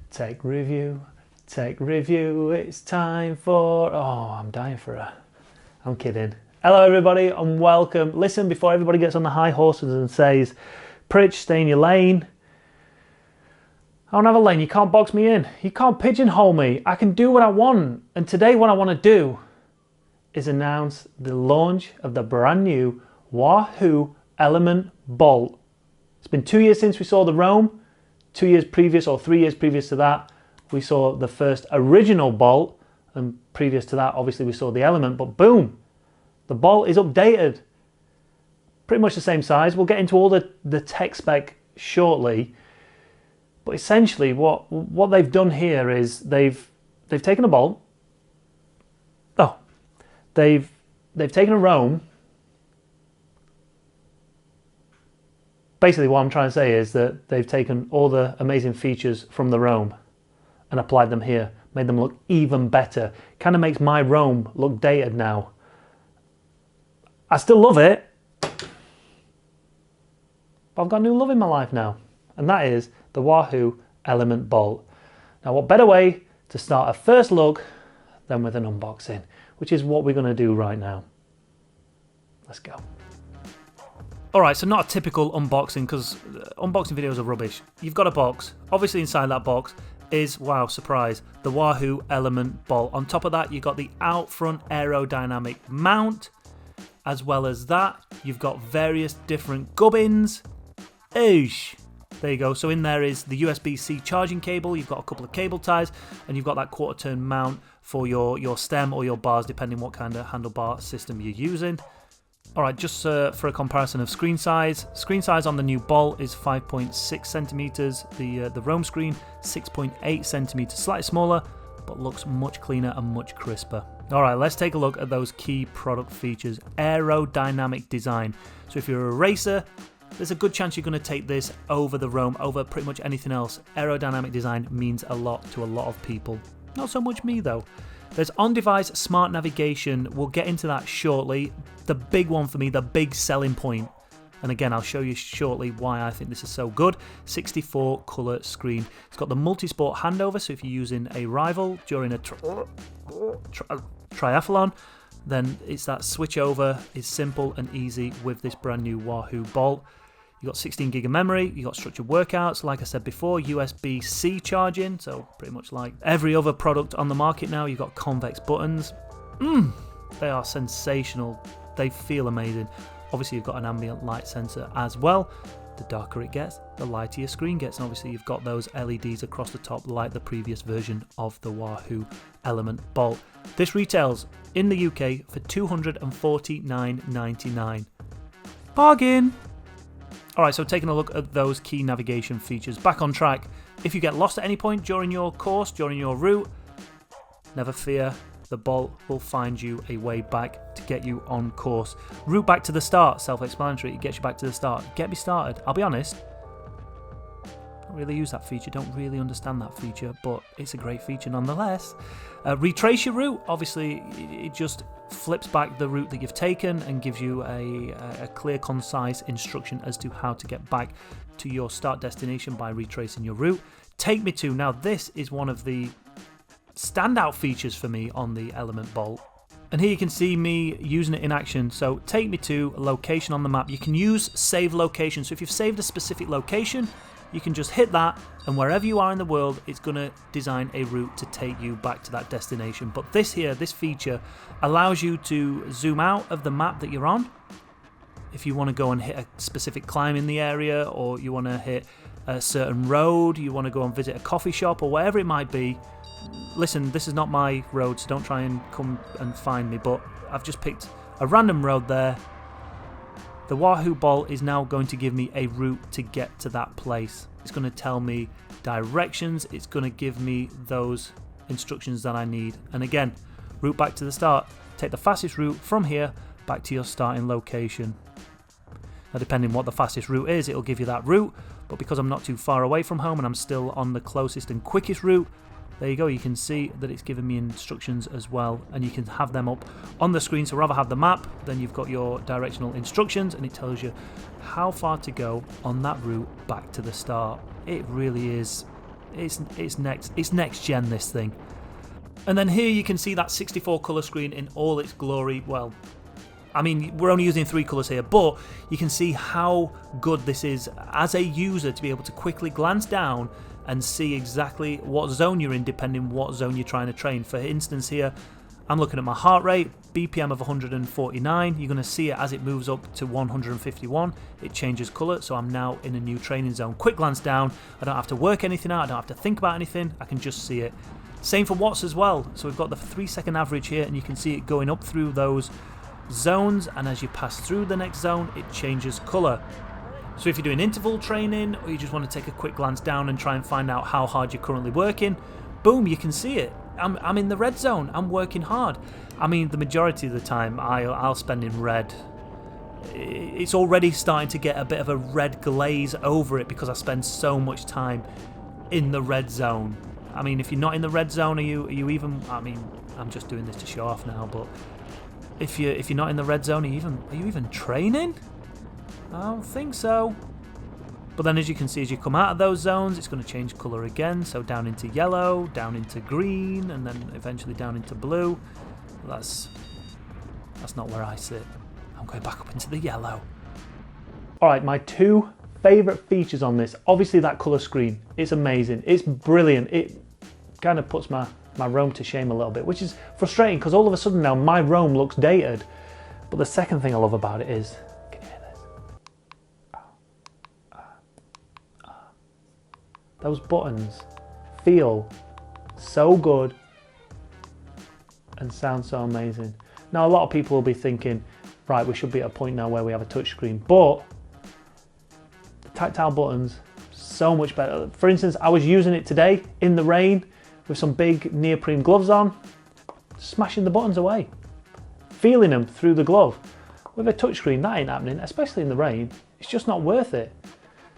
Tech review, it's time for... Oh, I'm dying for a... I'm kidding. Hello everybody and welcome. Listen, before everybody gets on the high horses and says, Pritch, stay in your lane. I don't have a lane, you can't box me in. You can't pigeonhole me. I can do what I want. And today what I want to do is announce the launch of the brand new Wahoo Elemnt bolt. It's been 2 years since we saw the Roam. 2 years previous, or 3 years previous to that, we saw the first original bolt, and previous to that obviously we saw the Elemnt, but boom, the bolt is updated. Pretty much the same size. We'll get into all the tech spec shortly, but essentially what they've done here is they've taken a bolt. They've taken a Roam. Basically what I'm trying to say is that they've taken all the amazing features from the Roam and applied them here, made them look even better. Kind of makes my Roam look dated now. I still love it, but I've got new love in my life now, and that is the Wahoo Elemnt bolt. Now what better way to start a first look than with an unboxing, which is what we're going to do right now. Let's go. Alright, so not a typical unboxing, because unboxing videos are rubbish. You've got a box. Obviously inside that box is, wow, surprise, the Wahoo Elemnt bolt. On top of that, you've got the out front aerodynamic mount. As well as that, you've got various different gubbins. Oosh. There you go. So in there is the USB-C charging cable. You've got a couple of cable ties, and you've got that quarter-turn mount for your stem or your bars, depending what kind of handlebar system you're using. Alright, just for a comparison of screen size. Screen size on the new bolt is 5.6 centimeters. The Roam screen, 6.8 centimeters. Slightly smaller, but looks much cleaner and much crisper. Alright, let's take a look at those key product features. Aerodynamic design. So if you're a racer, there's a good chance you're going to take this over the Roam, over pretty much anything else. Aerodynamic design means a lot to a lot of people. Not so much me though. There's on-device smart navigation. We'll get into that shortly. The big one for me, the big selling point. And again, I'll show you shortly why I think this is so good. 64 colour screen. It's got the multi-sport handover, so if you're using a rival during a triathlon, then it's that switch over is simple and easy with this brand new Wahoo bolt. You've got 16 gig of memory, you've got structured workouts, like I said before, USB-C charging, so pretty much like every other product on the market now. You've got convex buttons. They are sensational. They feel amazing. Obviously, you've got an ambient light sensor as well. The darker it gets, the lighter your screen gets. And obviously, you've got those LEDs across the top like the previous version of the Wahoo Elemnt bolt. This retails in the UK for $249.99. Bargain! Alright, so taking a look at those key navigation features. Back on track. If you get lost at any point during your course, during your route, never fear. The bolt will find you a way back to get you on course. Route back to the start, self-explanatory. It gets you back to the start. Get me started. I'll be honest, don't really use that feature, don't really understand that feature, but it's a great feature nonetheless. Retrace your route. Obviously, it just flips back the route that you've taken and gives you a clear, concise instruction as to how to get back to your start destination by retracing your route. Take me to. Now, this is one of the standout features for me on the Elemnt bolt, and here you can see me using it in action. So take me to a location on the map. You can use save location, so if you've saved a specific location, you can just hit that, and wherever you are in the world, it's going to design a route to take you back to that destination. But this feature allows you to zoom out of the map that you're on if you want to go and hit a specific climb in the area, or you want to hit a certain road, you want to go and visit a coffee shop, or whatever it might be. Listen, this is not my road, so don't try and come and find me, but I've just picked a random road there. The Wahoo bolt is now going to give me a route to get to that place. It's going to tell me directions, it's going to give me those instructions that I need. And again, route back to the start. Take the fastest route from here back to your starting location. Now, depending what the fastest route is, it'll give you that route, but because I'm not too far away from home and I'm still on the closest and quickest route, there you go, you can see that it's giving me instructions as well, and you can have them up on the screen. So rather have the map, then you've got your directional instructions, and it tells you how far to go on that route back to the start. It really is It's next gen, this thing. And then here you can see that 64 colour screen in all its glory. Well, I mean, we're only using 3 colours here, but you can see how good this is as a user to be able to quickly glance down and see exactly what zone you're in, depending what zone you're trying to train. For instance, here I'm looking at my heart rate, BPM of 149. You're going to see it as it moves up to 151. It changes colour, so I'm now in a new training zone. Quick glance down. I don't have to work anything out. I don't have to think about anything. I can just see it. Same for watts as well. So we've got the 3-second average here, and you can see it going up through those zones, and as you pass through the next zone, it changes colour. So if you're doing interval training, or you just want to take a quick glance down and try and find out how hard you're currently working, boom, you can see it. I'm in the red zone. I'm working hard. I mean, the majority of the time I'll spend in red. It's already starting to get a bit of a red glaze over it because I spend so much time in the red zone. I mean, if you're not in the red zone, are you even? I mean, I'm just doing this to show off now, but if you're not in the red zone, are you even training? I don't think so. But then, as you can see, as you come out of those zones, it's going to change colour again. So down into yellow, down into green, and then eventually down into blue. That's not where I sit. I'm going back up into the yellow. All right, my 2 favourite features on this. Obviously, that colour screen. It's amazing. It's brilliant. It kind of puts my Roam to shame a little bit, which is frustrating because all of a sudden now my Roam looks dated. But the second thing I love about it is, can you hear this? Those buttons feel so good and sound so amazing. Now, a lot of people will be thinking, right, we should be at a point now where we have a touchscreen, but the tactile buttons, so much better. For instance, I was using it today in the rain with some big neoprene gloves on, smashing the buttons away, feeling them through the glove. With a touchscreen, that ain't happening, especially in the rain. It's just not worth it.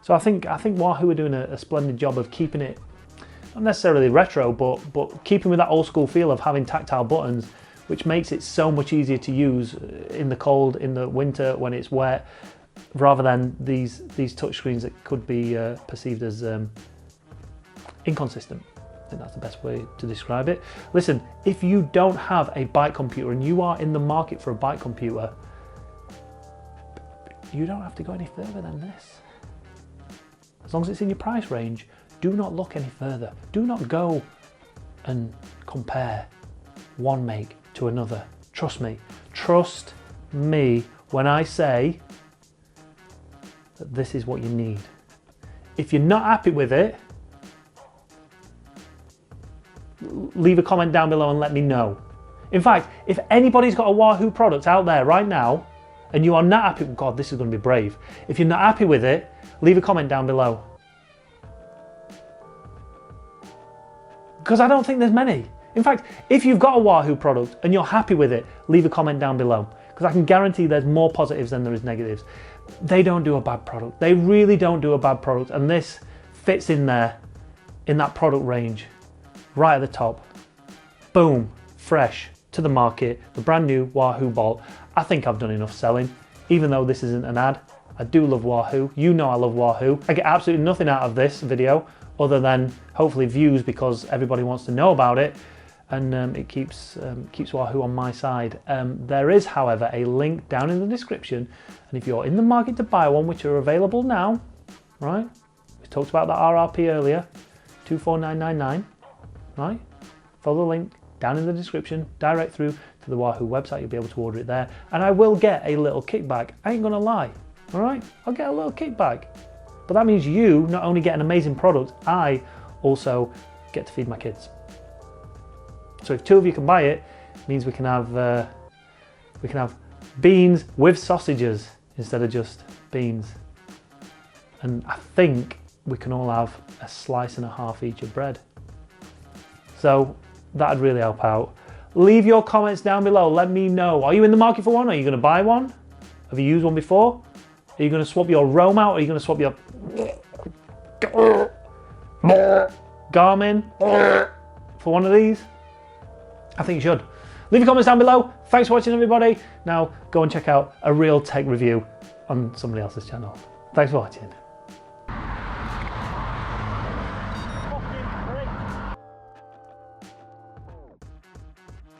So I think Wahoo are doing a splendid job of keeping it, not necessarily retro, but keeping with that old school feel of having tactile buttons, which makes it so much easier to use in the cold, in the winter, when it's wet, rather than these touchscreens that could be perceived as inconsistent. I think that's the best way to describe it. Listen, if you don't have a bike computer and you are in the market for a bike computer, you don't have to go any further than this. As long as it's in your price range, do not look any further. Do not go and compare one make to another. Trust me when I say that this is what you need. If you're not happy with it, leave a comment down below and let me know. In fact, if anybody's got a Wahoo product out there right now and you are not happy, God, this is going to be brave. If you're not happy with it, leave a comment down below. Because I don't think there's many. In fact, if you've got a Wahoo product and you're happy with it, leave a comment down below. Because I can guarantee there's more positives than there is negatives. They don't do a bad product. They really don't do a bad product. And this fits in there, in that product range, right at the top. Boom, fresh to the market, the brand new Wahoo Bolt. I think I've done enough selling, even though this isn't an ad. I do love Wahoo. You know I love Wahoo. I get absolutely nothing out of this video other than hopefully views because everybody wants to know about it, and it keeps Wahoo on my side. There is, however, a link down in the description, and if you're in the market to buy one, which are available now, right? We talked about that RRP earlier, 24999, right? Follow the link down in the description, direct through to the Wahoo website. You'll be able to order it there, and I will get a little kickback. I ain't gonna lie. All right, I'll get a little kickback. But that means you not only get an amazing product, I also get to feed my kids. So if 2 of you can buy it, it means we can have beans with sausages instead of just beans. And I think we can all have a slice and a half each of bread. So that'd really help out. Leave your comments down below. Let me know. Are you in the market for one? Are you going to buy one? Have you used one before? Are you going to swap your Roam out? Or are you going to swap your Garmin for one of these? I think you should. Leave your comments down below. Thanks for watching, everybody. Now go and check out a real tech review on somebody else's channel. Thanks for watching.